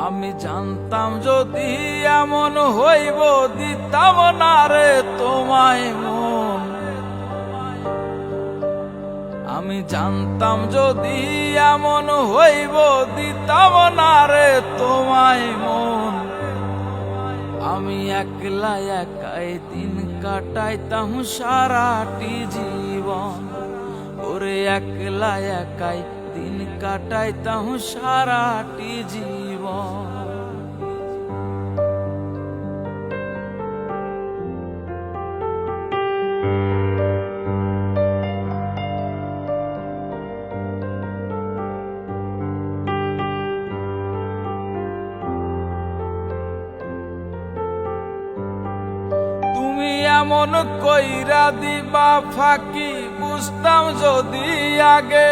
আমি জানতাম যদি এমন হইব দিতাম না রে তোমায় মন। আমি জানতাম যদি এমন হইব দিতাম না রে তোমায় মন। আমি একলা একাই দিন কাটাইতাম সারাটি জীবন। ওরে একলা একাই দিন কাটাইতাম সারাটি জীবন। তুমি এমন কইরা দিবা ফাঁকি, বুঝতাম যদি আগে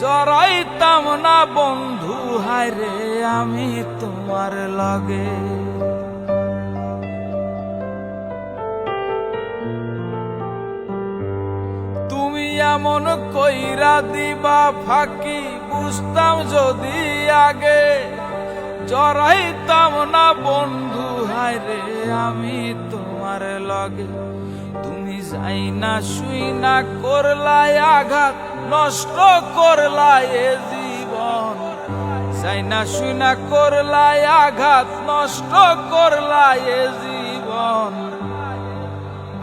জড়াইতাম না বন্ধু হায়রে আমি তোমার লাগে। তুমি এমন কইরা দিবা ফাঁকি, বুঝতাম যদি আগে জড়াইতাম না বন্ধু হায়রে আমি তোমার লগে। তুমি যাই না শুই না করলাই আঘাত, নষ্ট করলাই এ জীবন। যাই না শুই না করলাই আঘাত, নষ্ট করলাই এ জীবন।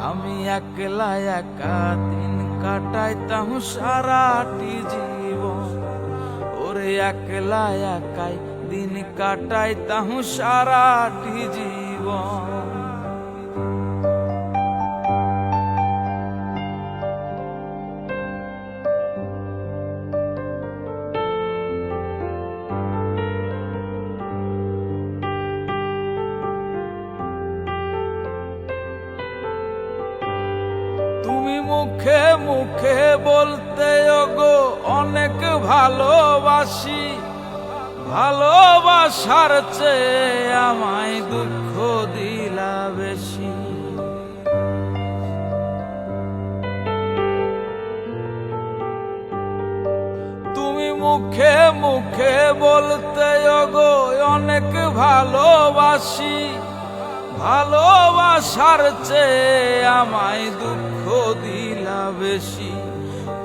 আমি একলা একা দিন কাটাইতাম সারাটি জীবন। ওরে একলা একাই দিন কাটাইতাম সারাটি জীবন। তুমি মুখে মুখে বলতে ওগো অনেক ভালোবাসি, ভালোবাসার চেয়ে আমায় দুঃখ দিলা বেশি। তুমি মুখে মুখে বলতে ওগো অনেক ভালোবাসি, ভালোবাসার চেয়ে আমায় দুঃখ দিলা বেশি।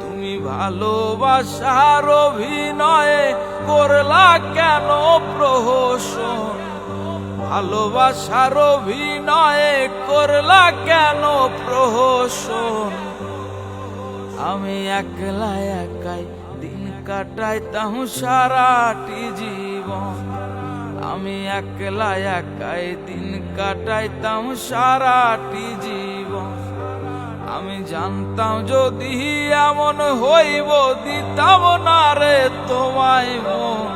তুমি ভালোবাসার অভিনয়ে করলা কেন প্রহসন, ভালোবাসার অভিনয়ে করলা কেন প্রহসন। আমি একলা একাই দিন কাটাইতাম সারাটি জীবন। আমি একলা একাই দিন কাটাইতাম সারাটি জীবন। আমি জানতাম যদি এমন হইব দিতাম না রে তোমায় মন।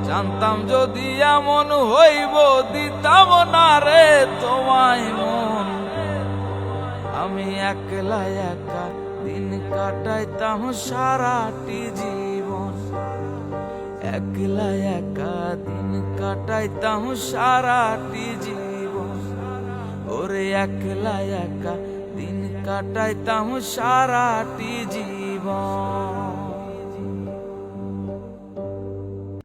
জানতাম যদি এমন হইব দিতাম না রে তোমায় মন। আমি একলা একা দিন কাটাইতাম সারাটি জীবন। একলা একা দিন কাটাইতাম সারাটি জীবন। ওরে একলা একা দিন কাটাইতাম সারাটি জীবন।